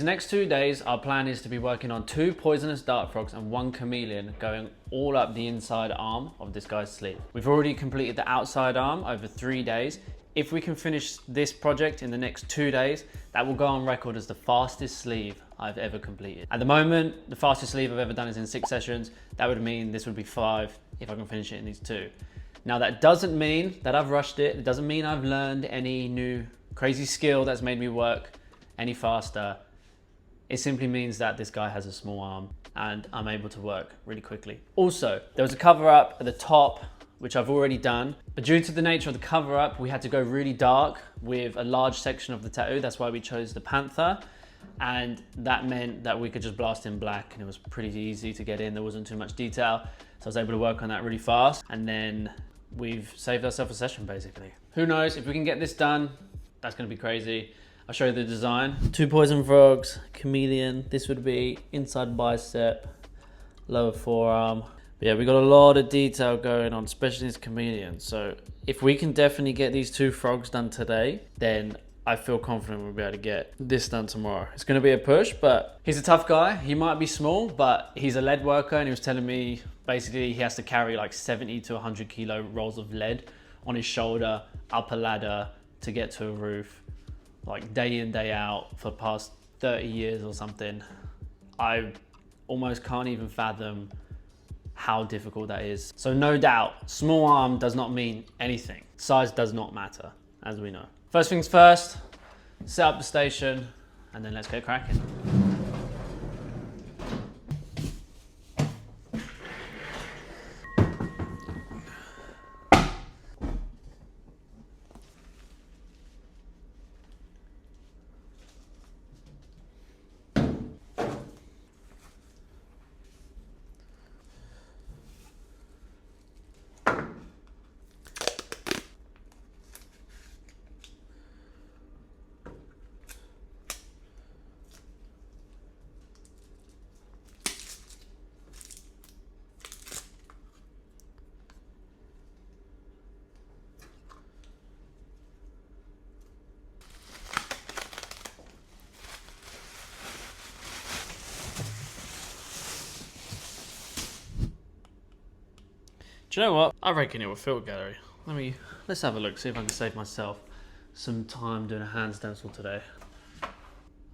The next 2 days, our plan is to be working on 2 poisonous dart frogs and 1 chameleon going all up the inside arm of this guy's sleeve. We've already completed the outside arm over 3 days. If we can finish this project in the next 2 days, that will go on record as the fastest sleeve I've ever completed. At the moment, the fastest sleeve I've ever done is in 6 sessions. That would mean this would be 5 if I can finish it in these 2. Now that doesn't mean that I've rushed it. It doesn't mean I've learned any new crazy skill that's made me work any faster. It simply means that this guy has a small arm and I'm able to work really quickly. Also, there was a cover up at the top, which I've already done, but due to the nature of the cover up, we had to go really dark with a large section of the tattoo. That's why we chose the panther. And that meant that we could just blast in black and it was pretty easy to get in. There wasn't too much detail. So I was able to work on that really fast. And then we've saved ourselves a session basically. Who knows, if we can get this done, that's gonna be crazy. I'll show you the design. 2 poison frogs, chameleon. This would be inside bicep, lower forearm. But yeah, we got a lot of detail going on, especially this chameleon. So if we can definitely get these 2 frogs done today, then I feel confident we'll be able to get this done tomorrow. It's gonna be a push, but he's a tough guy. He might be small, but he's a lead worker, and he was telling me basically he has to carry like 70 to 100 kilo rolls of lead on his shoulder, up a ladder to get to a roof, like day in, day out for the past 30 years or something. I almost can't even fathom how difficult that is. So no doubt, small arm does not mean anything. Size does not matter, as we know. First things first, set up the station, and then let's get cracking. Do you know what? I reckon it will filter gallery. Let's have a look, see if I can save myself some time doing a hand stencil today.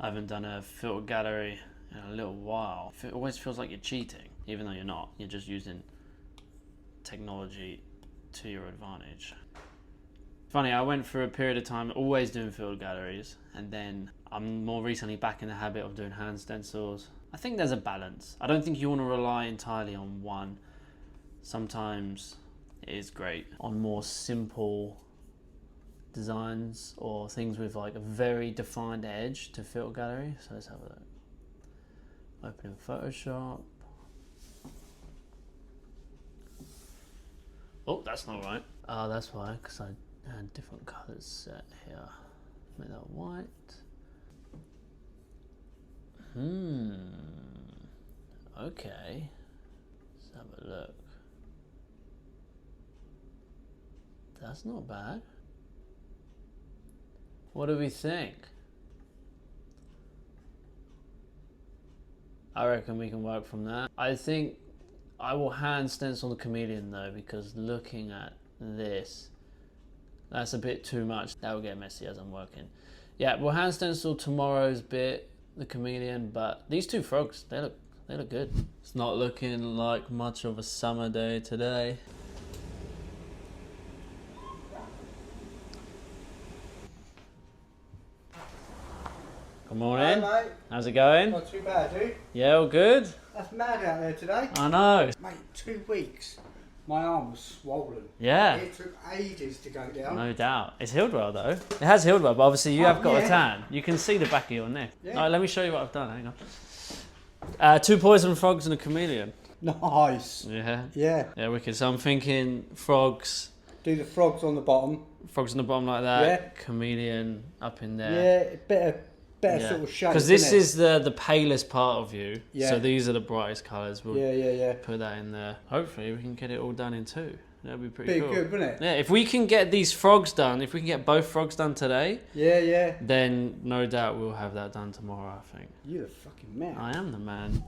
I haven't done a filter gallery in a little while. It always feels like you're cheating, even though you're not. You're just using technology to your advantage. Funny, I went through a period of time always doing filter galleries, and then I'm more recently back in the habit of doing hand stencils. I think there's a balance. I don't think you want to rely entirely on one. Sometimes it is great on more simple designs or things with like a very defined edge to filter gallery. So let's have a look. Open in Photoshop. Oh, that's not right. Oh, that's why, because I had different colors set here. Make that white. Okay. Let's have a look. That's not bad. What do we think? I reckon we can work from that. I think I will hand stencil the chameleon though, because looking at this, that's a bit too much. That will get messy as I'm working. Yeah, we'll hand stencil tomorrow's bit, the chameleon, but these 2 frogs, they look good. It's not looking like much of a summer day today. Good morning. Hi, mate. How's it going? Not too bad, dude. Yeah, all good? That's mad out there today. I know. Mate, 2 weeks. My arm was swollen. Yeah. It took ages to go down. No doubt. It's healed well though. It has healed well, but obviously you have got a yeah. tan. You can see the back of your neck. Yeah. Right, let me show you what I've done. Hang on. 2 poison frogs and a chameleon. Nice. Yeah. Yeah. Yeah, wicked. So I'm thinking frogs. Do the frogs on the bottom. Frogs on the bottom like that. Yeah. Chameleon up in there. Yeah, better sort of shape. Because this is the palest part of you. Yeah. So these are the brightest colours. We'll yeah. put that in there. Hopefully we can get it all done in 2. That'd be pretty cool. good, wouldn't it? Yeah, if we can get these frogs done, if we can get both frogs done today, Yeah. then no doubt we'll have that done tomorrow, I think. You're the fucking man. I am the man.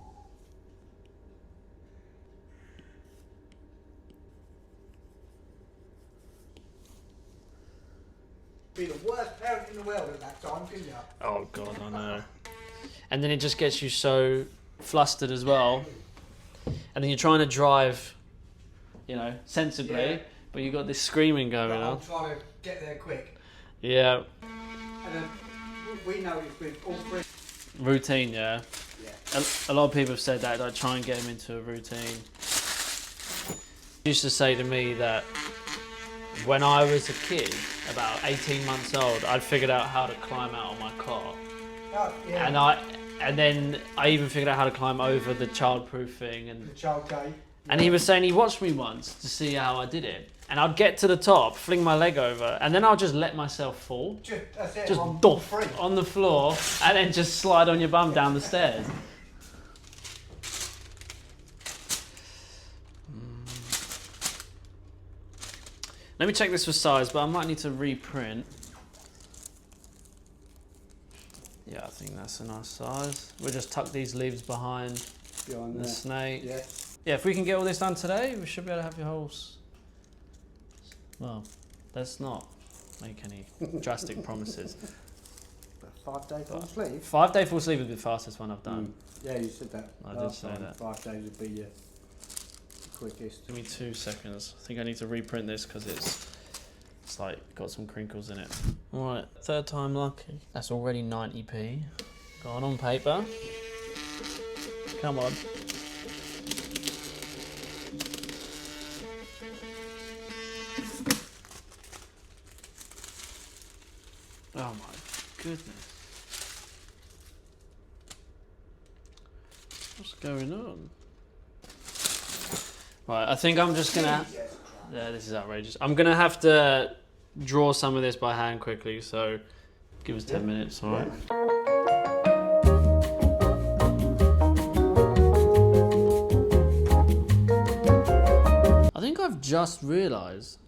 Be the worst parent in the world at that time, couldn't you? Oh God, I know. And then it just gets you so flustered as well. And then you're trying to drive, you know, sensibly, but you got this screaming going on. I'm trying to get there quick. Yeah. And then we noticed with all three. Routine, yeah. Yeah. A lot of people have said that, like try and get them into a routine. Used to say to me that when I was a kid, about 18 months old, I'd figured out how to climb out of my car. Oh, yeah. And then I even figured out how to climb over the childproof thing. And the child gate. And he was saying he watched me once to see how I did it. And I'd get to the top, fling my leg over, and then I'll just let myself fall. That's it. Just doff on the floor, and then just slide on your bum down the stairs. Let me check this for size, but I might need to reprint. Yeah, I think that's a nice size. We'll just tuck these leaves behind the snake. Yeah. Yeah, if we can get all this done today, we should be able to have your whole... Well, let's not make any drastic promises. 5-day full sleeve? 5-day full sleeve would be the fastest one I've done. Yeah, you said that. I did say that. 5 days would be your quickest. Give me 2 seconds. I think I need to reprint this because it's like got some crinkles in it. Alright, 3rd time lucky. That's already 90p. Gone on paper. Come on. Oh my goodness. What's going on? Right, I think I'm just gonna... Yeah, this is outrageous. I'm gonna have to draw some of this by hand quickly, so give us 10 minutes, alright? I think I've just realised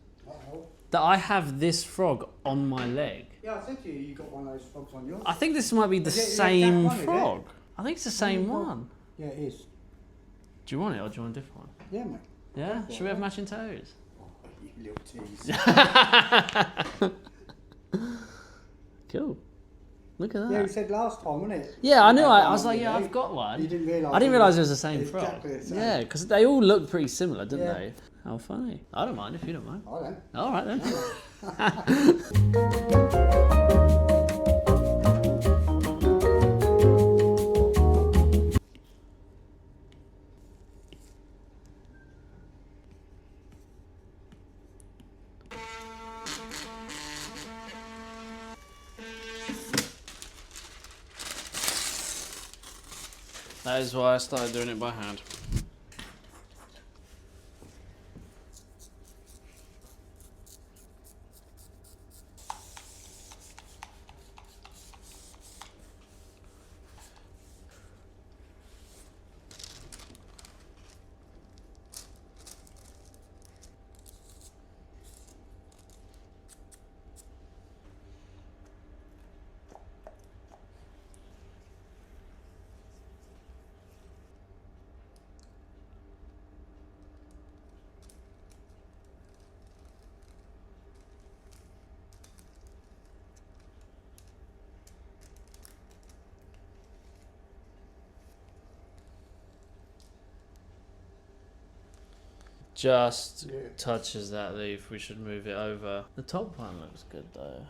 that I have this frog on my leg. Yeah, I said to you, you got one of those frogs on yours. I think this might be the same frog. I think it's the same one. Yeah, it is. Do you want it or do you want a different one? Yeah, mate. Yeah? Should we have matching toes? Oh, you little tease. Cool. Look at that. Yeah, you said last time, wasn't it? Yeah, I knew. I was like, yeah, I've got one. You didn't realise. I didn't realise it was the same frog. Exactly the same. Yeah, because they all look pretty similar, didn't Yeah. they? How funny. I don't mind if you don't mind. I don't. All right then. That is why I started doing it by hand. Just touches that leaf. We should move it over. The top one looks good though.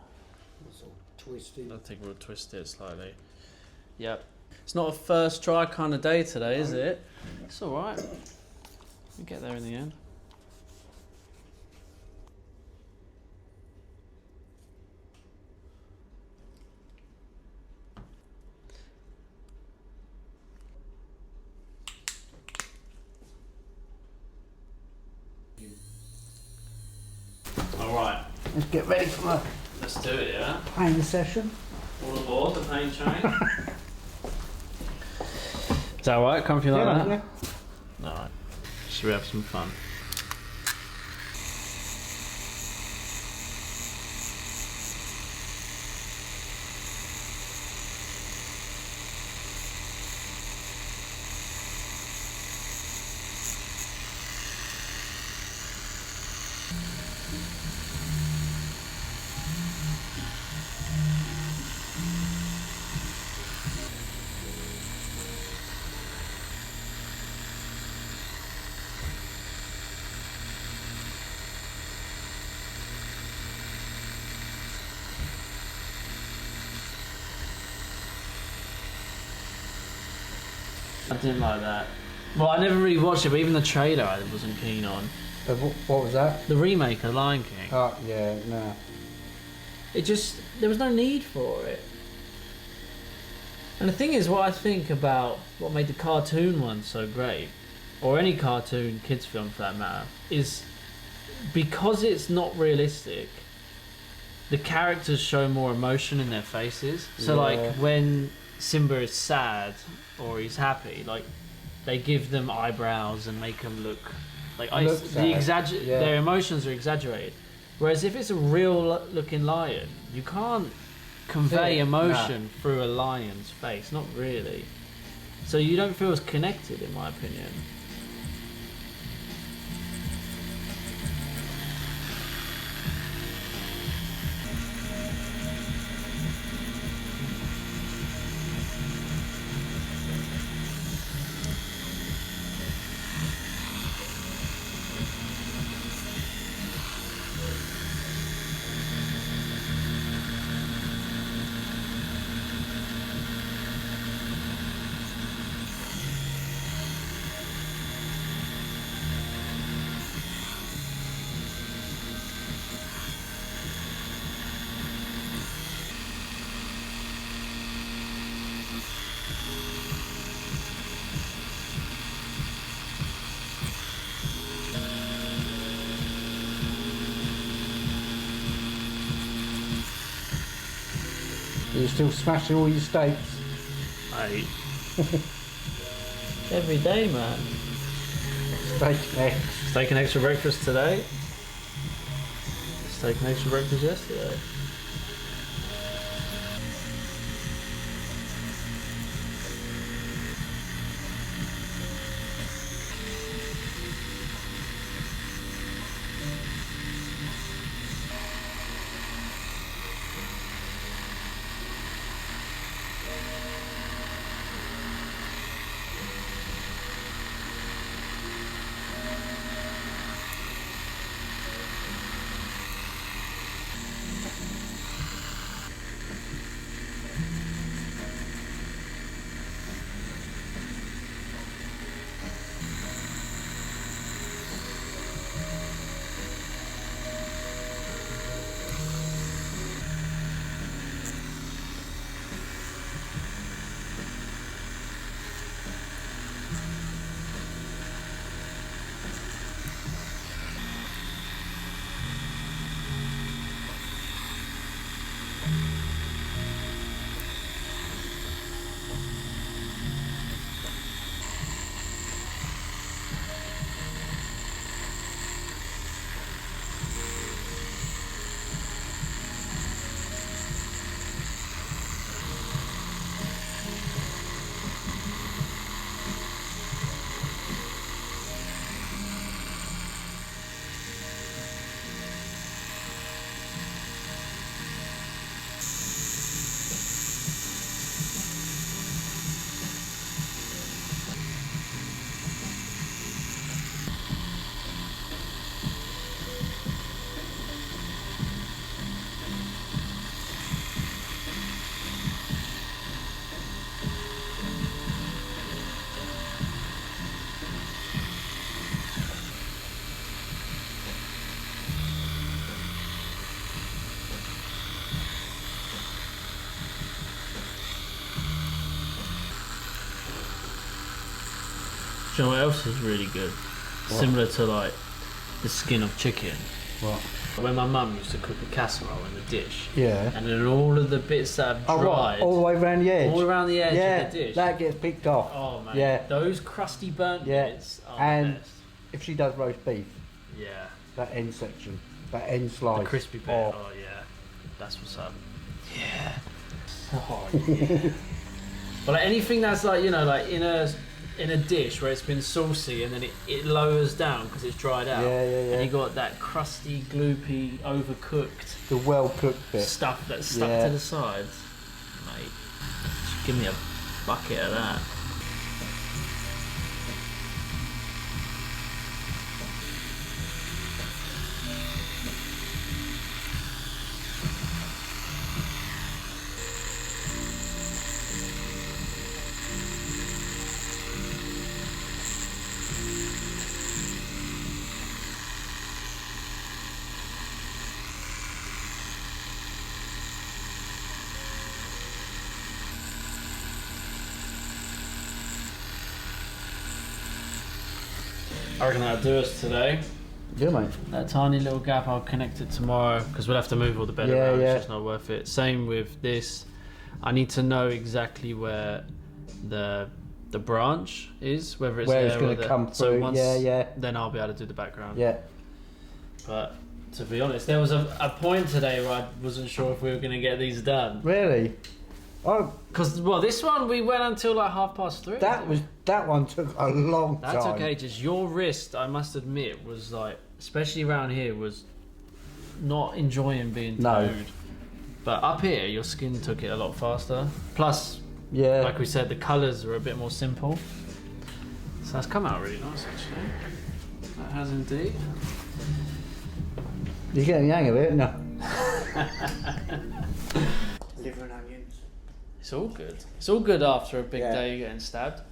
It's all twisted. I think we'll twist it slightly. Yep. It's not a first try kind of day today, is it? It's all right. We'll get there in the end. Alright, Let's get ready for a let's do it, yeah? painting session. All aboard the paint train. Is that alright? Comfy like that? Yeah. Alright. Should we have some fun? I didn't like that. Well, I never really watched it, but even the trailer I wasn't keen on. What was that? The remake of Lion King. Oh, yeah, no. It just, there was no need for it. And the thing is, what I think about what made the cartoon one so great, or any cartoon kids film for that matter, is because it's not realistic, the characters show more emotion in their faces. So like when Simba is sad or he's happy, like they give them eyebrows and make them look like their emotions are exaggerated. Whereas if it's a real looking lion, you can't convey emotion through a lion's face, not really. So you don't feel as connected, in my opinion. Are you still smashing all your steaks? I every day, man. Steak and eggs. Steak and eggs for breakfast today. Steak and eggs for breakfast yesterday. Do you know what else is really good? What? Similar to like the skin of chicken. What? When my mum used to cook a casserole in the dish. Yeah. And then all of the bits that have dried. All the way around the edge? All around the edge of the dish. That gets picked off. Oh man. Yeah. Those crusty burnt bits are and the best. If she does roast beef. Yeah. That end section. That end slice. The crispy bit. Oh yeah. That's what's up. Yeah. Oh yeah. But like anything that's like, you know, like in a dish where it's been saucy and then it lowers down because it's dried out. Yeah. And you got that crusty, gloopy, overcooked, the well cooked bit stuff that's stuck to the sides. Mate, just give me a bucket of that. I reckon that'll do us today. Yeah, mate. That tiny little gap, I'll connect it tomorrow because we'll have to move all the bed Yeah, around. yeah. It's just not worth it. Same with this. I need to know exactly where the branch is, whether it's Where there it's going or to come there. through. So once, Yeah. then I'll be able to do the background. Yeah. But to be honest, there was a point today where I wasn't sure if we were going to get these done. Really? Oh, Because, well, this one we went until like 3:30. that one took a long time. That's okay, just your wrist, I must admit, was like, especially around here, was not enjoying being No. towed. But up here, your skin took it a lot faster. Plus, Yeah. like we said, the colours are a bit more simple. So that's come out really nice, actually. That has indeed. You're getting the hang of it, no? Liver and onions. It's all good. It's all good after a big Yeah. day getting stabbed.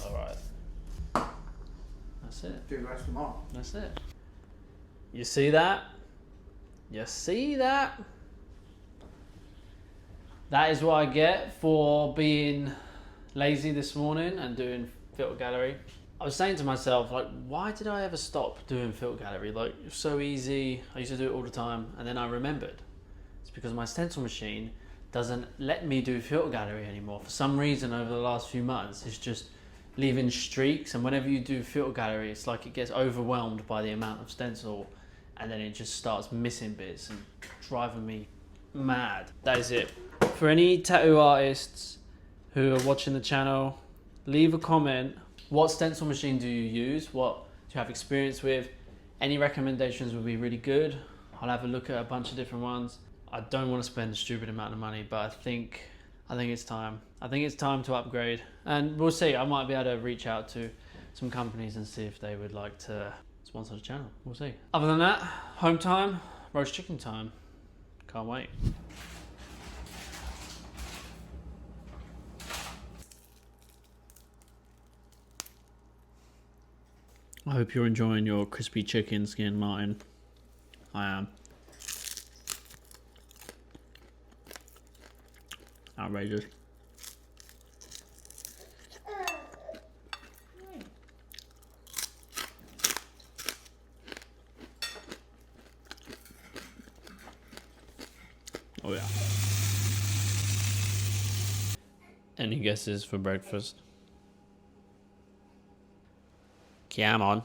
Alright. That's it. Do the rest tomorrow. That's it. You see that? You see that? That is what I get for being lazy this morning and doing filter gallery. I was saying to myself, like, why did I ever stop doing filter gallery? Like, it's so easy. I used to do it all the time. And then I remembered. It's because my stencil machine doesn't let me do filter gallery anymore. For some reason, over the last few months, it's just leaving streaks. And whenever you do filter gallery, it's like it gets overwhelmed by the amount of stencil. And then it just starts missing bits and driving me mad. That is it. For any tattoo artists who are watching the channel, leave a comment. What stencil machine do you use? What do you have experience with? Any recommendations would be really good. I'll have a look at a bunch of different ones. I don't want to spend a stupid amount of money, but I think it's time. I think it's time to upgrade. And we'll see. I might be able to reach out to some companies and see if they would like to sponsor the channel. We'll see. Other than that, home time, roast chicken time. Can't wait. I hope you're enjoying your crispy chicken skin, Martin. I am. Outrageous. Oh yeah. Any guesses for breakfast? Come on.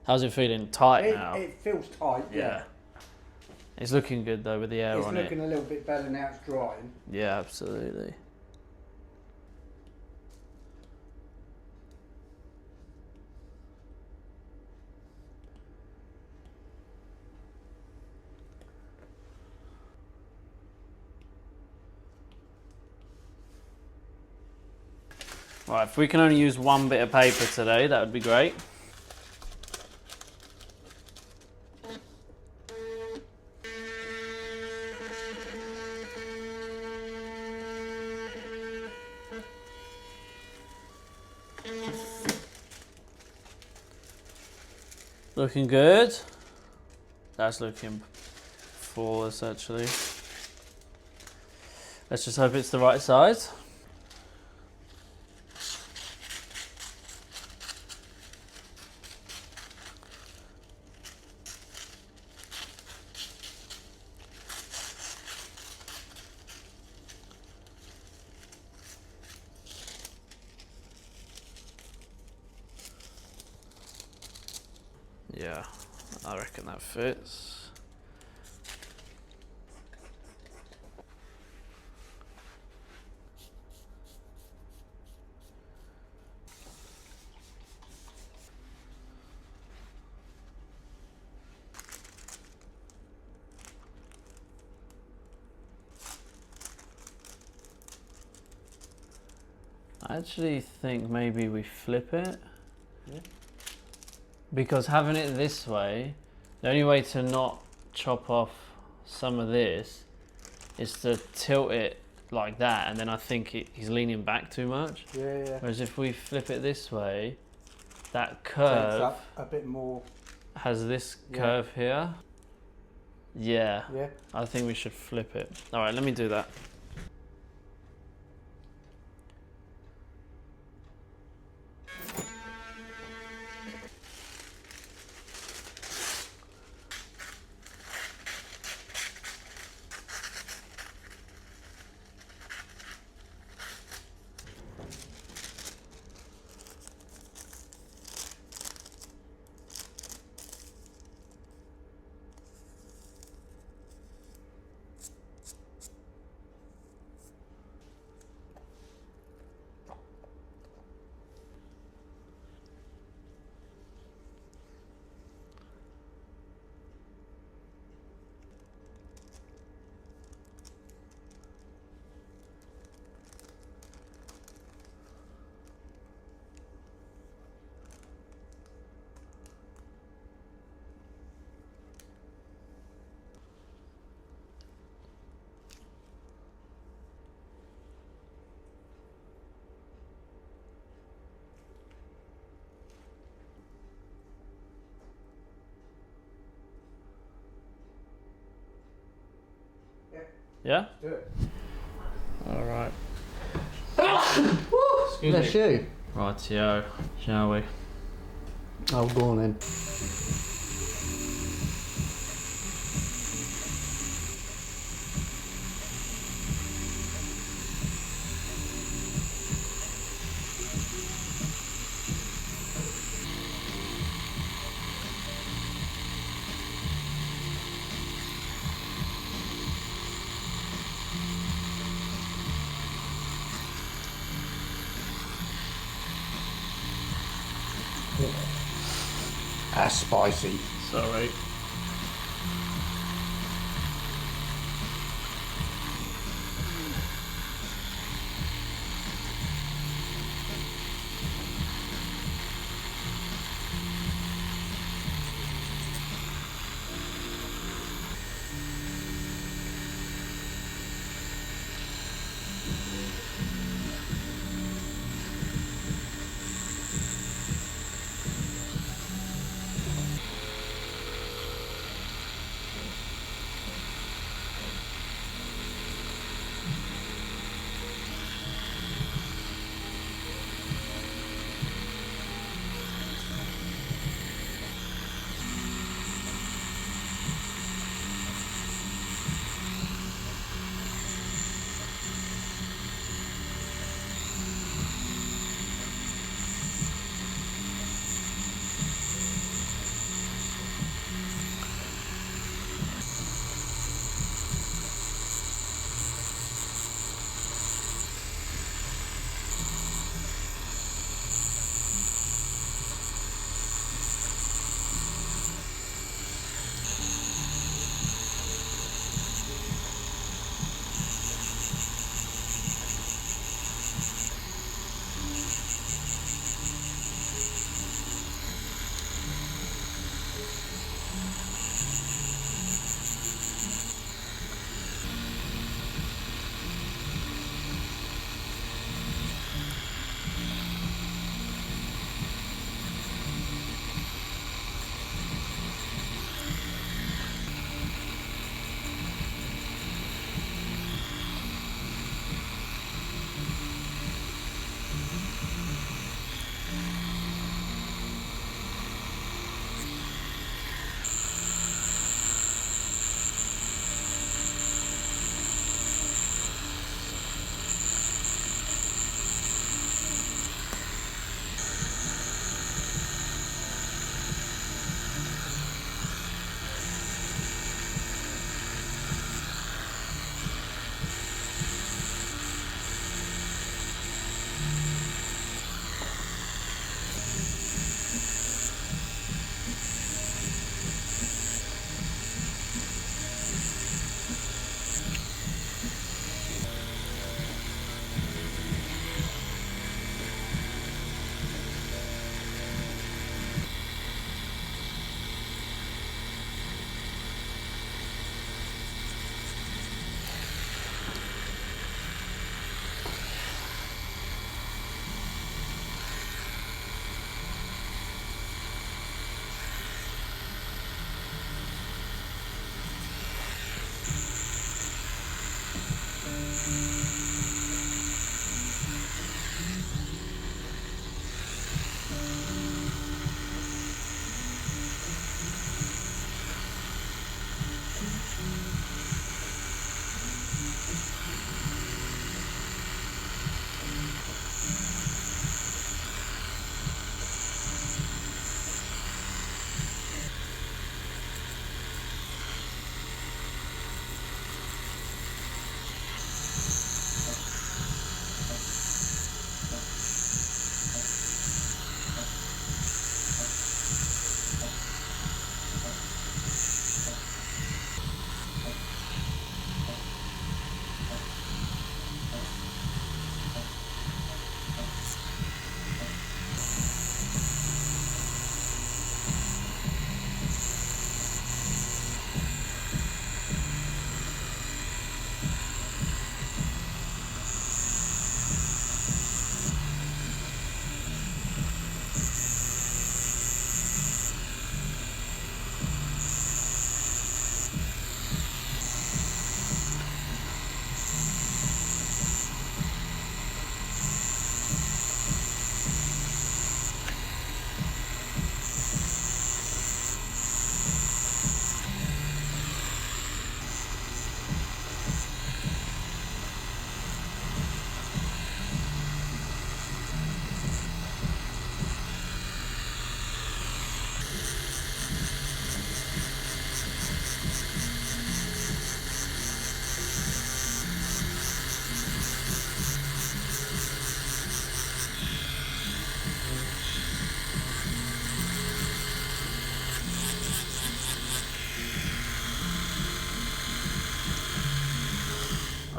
How's it feeling? Tight now? It feels tight, yeah. It's looking good though with the air It's on it. looking a little bit better now it's drying. Yeah, absolutely. Right, if we can only use one bit of paper today, that would be great. Looking good. That's looking flawless, actually. Let's just hope it's the right size. Yeah, I reckon that fits. I actually think maybe we flip it. Yeah. Because having it this way, the only way to not chop off some of this is to tilt it like that, and then I think he's leaning back too much. Yeah. Whereas if we flip it this way, that Takes curve up a bit more. has this Yeah. curve here. Yeah, Yeah. I think we should flip it. All right, let me do that. Yeah? Do it. All right. Excuse Bless me. you. Rightio, shall we? Oh, go on then. That's spicy. Sorry.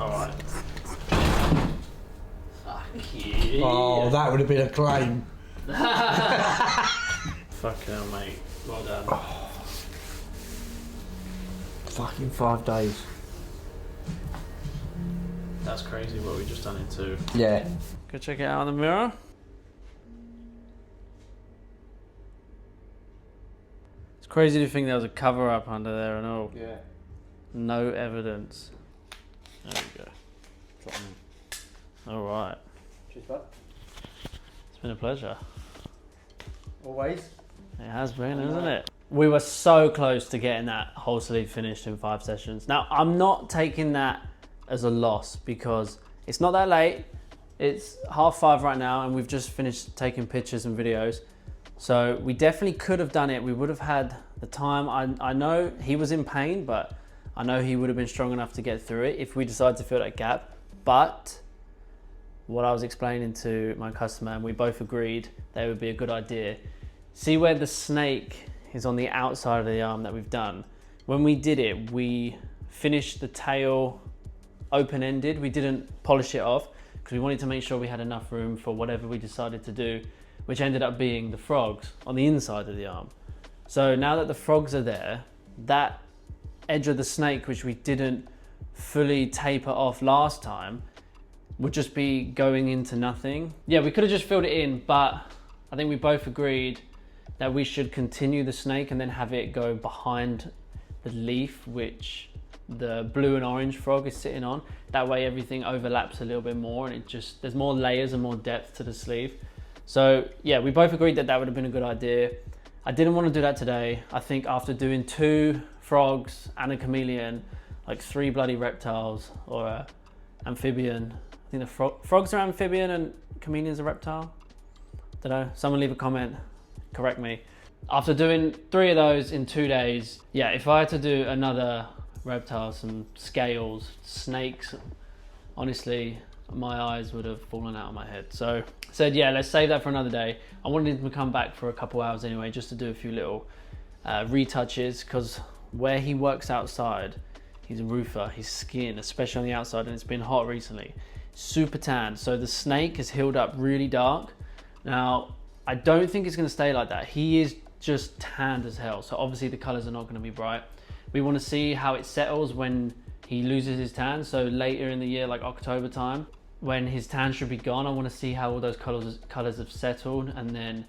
Alright. Fuck yeah. Oh, that would have been a claim. Fucking hell, mate. Well done. Fucking 5 days. That's crazy what we just done in 2. Yeah. Go check it out on the mirror. It's crazy to think there was a cover up under there and all. Yeah. No evidence. There we go. Alright. Cheers, bud. It's been a pleasure. Always. It has been, isn't it? We were so close to getting that whole sleeve finished in 5 sessions. Now, I'm not taking that as a loss because it's not that late. It's 5:30 right now and we've just finished taking pictures and videos. So we definitely could have done it. We would have had the time. I know he was in pain, but I know he would have been strong enough to get through it if we decided to fill that gap. But what I was explaining to my customer, and we both agreed that it would be a good idea. See where the snake is on the outside of the arm that we've done. When we did it, we finished the tail open-ended. We didn't polish it off because we wanted to make sure we had enough room for whatever we decided to do, which ended up being the frogs on the inside of the arm. So now that the frogs are there, that edge of the snake, which we didn't fully taper off last time, would just be going into nothing. Yeah, we could have just filled it in, but I think we both agreed that we should continue the snake and then have it go behind the leaf, which the blue and orange frog is sitting on. That way everything overlaps a little bit more and there's more layers and more depth to the sleeve. So yeah, we both agreed that that would have been a good idea. I didn't want to do that today. I think after doing 2 frogs and a chameleon, like 3 bloody reptiles or a amphibian. I think the frogs are amphibian and chameleon's a reptile. Don't know, someone leave a comment, correct me. After doing 3 of those in 2 days, yeah, if I had to do another reptile, some scales, snakes, honestly, my eyes would have fallen out of my head. So I said, yeah, let's save that for another day. I wanted him to come back for a couple hours anyway, just to do a few little retouches, because where he works outside, he's a roofer, his skin, especially on the outside, and it's been hot recently, super tan. So the snake is healed up really dark. Now, I don't think it's going to stay like that. He is just tanned as hell. So obviously the colors are not going to be bright. We want to see how it settles when he loses his tan. So later in the year, like October time, when his tan should be gone, I want to see how all those colors have settled, and then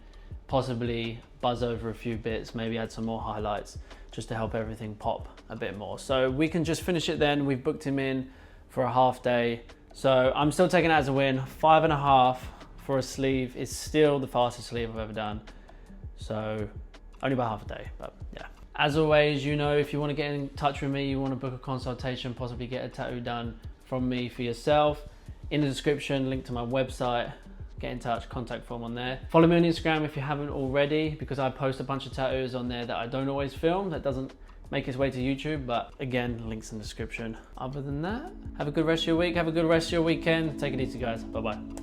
possibly buzz over a few bits, maybe add some more highlights just to help everything pop a bit more. So we can just finish it then. We've booked him in for a half day. So I'm still taking it as a win. 5.5 for a sleeve is still the fastest sleeve I've ever done. So only by half a day, but yeah. As always, you know, if you want to get in touch with me, you want to book a consultation, possibly get a tattoo done from me for yourself, in the description, link to my website, get in touch, contact form on there. Follow me on Instagram if you haven't already, because I post a bunch of tattoos on there that I don't always film, that doesn't make its way to YouTube, but again, links in the description. Other than that, have a good rest of your week, have a good rest of your weekend. Take it easy, guys. Bye-bye.